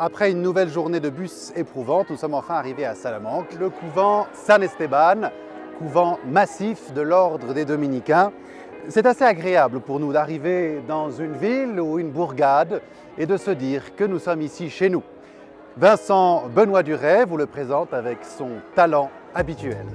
Après une nouvelle journée de bus éprouvante, nous sommes enfin arrivés à Salamanque, le couvent San Esteban, couvent massif de l'ordre des Dominicains. C'est assez agréable pour nous d'arriver dans une ville ou une bourgade et de se dire que nous sommes ici chez nous. Vincent Benoît Duret vous le présente avec son talent habituel.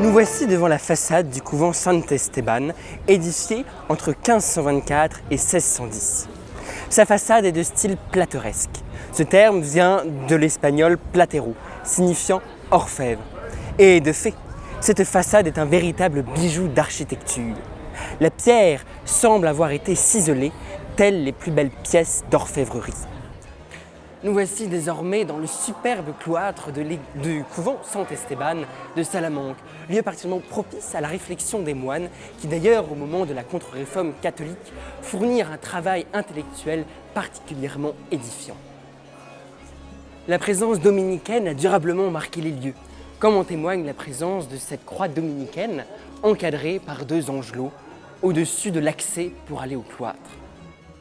Nous voici devant la façade du couvent Sant Esteban, édifié entre 1524 et 1610. Sa façade est de style plateresque. Ce terme vient de l'espagnol platero, signifiant orfèvre. Et de fait, cette façade est un véritable bijou d'architecture. La pierre semble avoir été ciselée, telles les plus belles pièces d'orfèvrerie. Nous voici désormais dans le superbe cloître du couvent Sant Esteban de Salamanque, lieu particulièrement propice à la réflexion des moines, qui d'ailleurs, au moment de la contre-réforme catholique, fournirent un travail intellectuel particulièrement édifiant. La présence dominicaine a durablement marqué les lieux, comme en témoigne la présence de cette croix dominicaine encadrée par deux angelots au-dessus de l'accès pour aller au cloître.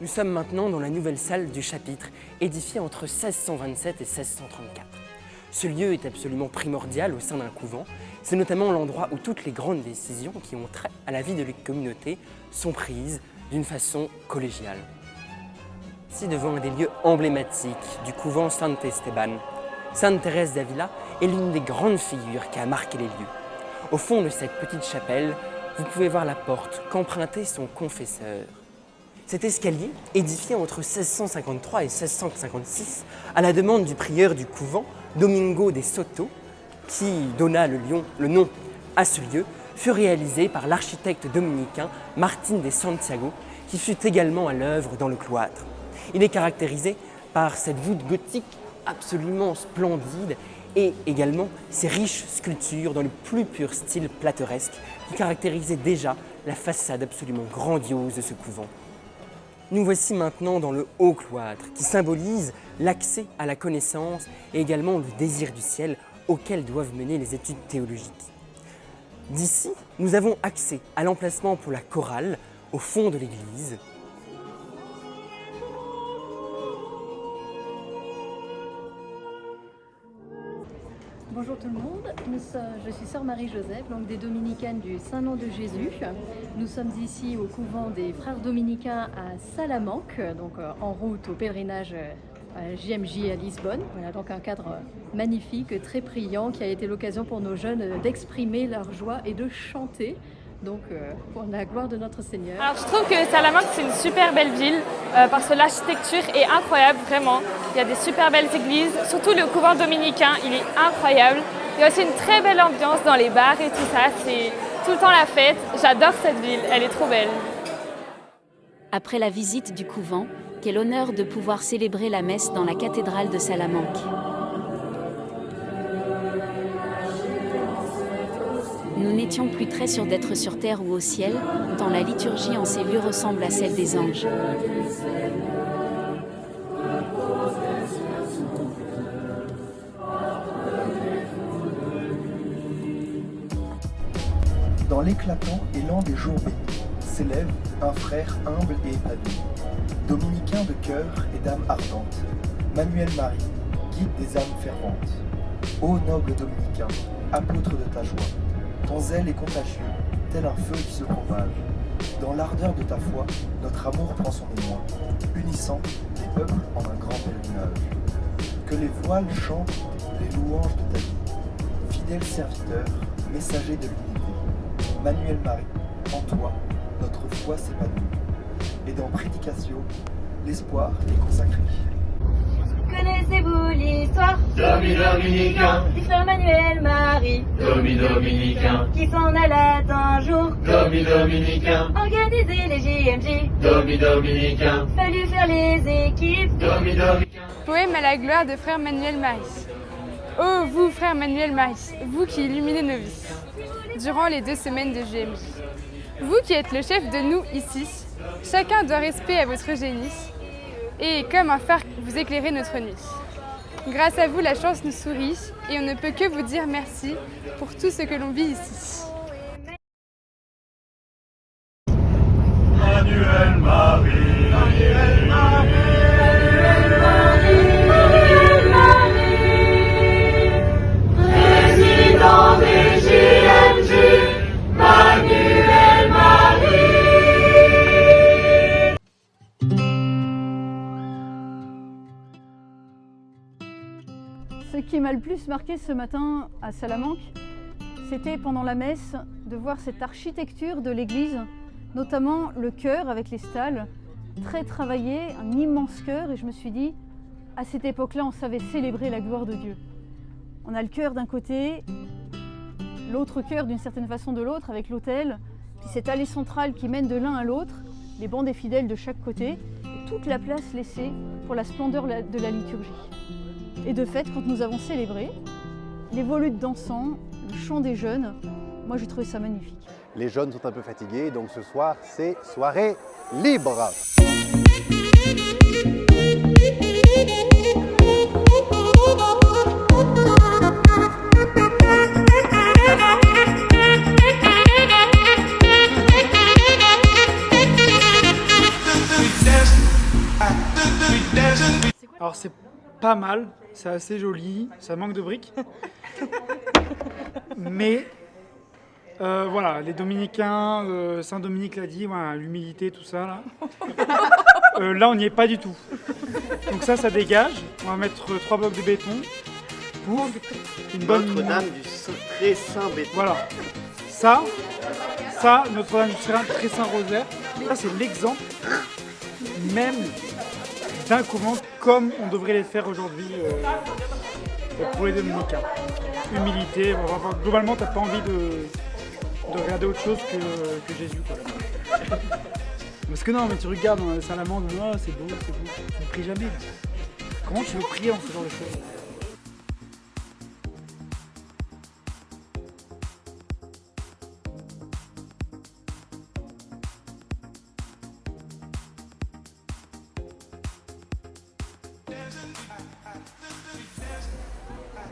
Nous sommes maintenant dans la nouvelle salle du chapitre, édifiée entre 1627 et 1634. Ce lieu est absolument primordial au sein d'un couvent. C'est notamment l'endroit où toutes les grandes décisions qui ont trait à la vie de la communauté sont prises d'une façon collégiale. Ici, devant un des lieux emblématiques du couvent Sant Esteban, Sainte Thérèse d'Avila est l'une des grandes figures qui a marqué les lieux. Au fond de cette petite chapelle, vous pouvez voir la porte qu'empruntait son confesseur. Cet escalier, édifié entre 1653 et 1656, à la demande du prieur du couvent, Domingo de Soto, qui donna le nom à ce lieu, fut réalisé par l'architecte dominicain Martín de Santiago, qui fut également à l'œuvre dans le cloître. Il est caractérisé par cette voûte gothique absolument splendide et également ces riches sculptures dans le plus pur style plateresque qui caractérisaient déjà la façade absolument grandiose de ce couvent. Nous voici maintenant dans le haut cloître qui symbolise l'accès à la connaissance et également le désir du ciel auquel doivent mener les études théologiques. D'ici, nous avons accès à l'emplacement pour la chorale au fond de l'église. Bonjour tout le monde, je suis sœur Marie-Joseph, donc des Dominicaines du Saint-Nom de Jésus. Nous sommes ici au couvent des Frères Dominicains à Salamanque, donc en route au pèlerinage à JMJ à Lisbonne. Voilà donc un cadre magnifique, très priant, qui a été l'occasion pour nos jeunes d'exprimer leur joie et de chanter. Donc pour la gloire de notre Seigneur. Alors je trouve que Salamanque c'est une super belle ville parce que l'architecture est incroyable vraiment. Il y a des super belles églises, surtout le couvent dominicain, il est incroyable. Il y a aussi une très belle ambiance dans les bars et tout ça, c'est tout le temps la fête. J'adore cette ville, elle est trop belle. Après la visite du couvent, quel honneur de pouvoir célébrer la messe dans la cathédrale de Salamanque. Nous n'étions plus très sûrs d'être sur terre ou au ciel, tant la liturgie en ces lieux ressemble à celle des anges. Dans l'éclatant élan des jours bénis, s'élève un frère humble et épanoui, dominicain de cœur et d'âme ardente, Manuel Marie, guide des âmes ferventes. Ô noble dominicain, apôtre de ta joie, ton zèle est contagieux, tel un feu qui se propage. Dans l'ardeur de ta foi, notre amour prend son émoi, unissant les peuples en un grand pèlerinage. Que les voiles chantent les louanges de ta vie. Fidèle serviteur, messager de l'unité, Manuel Marie, en toi, notre foi s'épanouit. Et dans Prédicatio, l'espoir est consacré. Connaissez-vous l'histoire Dominicain, du frère Manuel Marie, Dominicain, qui s'en alla un jour Dominicain, organiser les JMJ, Dominicain, fallu faire les équipes. Dominicain. Poème à la gloire de frère Manuel Marie. Ô vous, frère Manuel Marie, vous qui illuminez nos vies durant les 2 semaines de JMJ. Vous qui êtes le chef de nous ici, chacun doit respect à votre génie et comme un phare vous éclairez notre nuit. Grâce à vous, la chance nous sourit et on ne peut que vous dire merci pour tout ce que l'on vit ici. m'a le plus marqué ce matin à Salamanque, c'était pendant la messe de voir cette architecture de l'église, notamment le chœur avec les stalles, très travaillé, un immense chœur, et je me suis dit, à cette époque-là, on savait célébrer la gloire de Dieu. On a le chœur d'un côté, l'autre chœur d'une certaine façon de l'autre avec l'autel, puis cette allée centrale qui mène de l'un à l'autre, les bancs des fidèles de chaque côté, et toute la place laissée pour la splendeur de la liturgie. Et de fait, quand nous avons célébré, les volutes d'encens, le chant des jeunes, moi j'ai trouvé ça magnifique. Les jeunes sont un peu fatigués, donc ce soir, c'est soirée libre. Alors c'est pas mal, c'est assez joli, ça manque de briques. Mais voilà, les dominicains, Saint Dominique l'a dit, voilà, l'humilité, tout ça là. Là on n'y est pas du tout. Donc ça dégage, on va mettre 3 blocs de béton pour une bonne... Notre-Dame du très saint béton. Voilà, ça, Notre-Dame du très saint rosaire, ça c'est l'exemple même d'un couvent comme on devrait les faire aujourd'hui pour les dominicains. Humilité, globalement t'as pas envie de regarder autre chose que Jésus, quoi. Parce que non, mais tu regardes dans la salamandre, oh, c'est beau, tu ne pries jamais. Comment tu veux prier en ce genre de choses?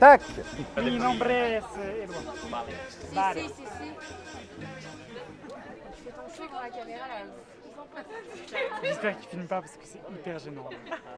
Tac! Mi nombre es Edouard. Vale. Si. Je fais ton cheveu dans la caméra là. J'espère qu'il filme pas parce que c'est hyper gênant.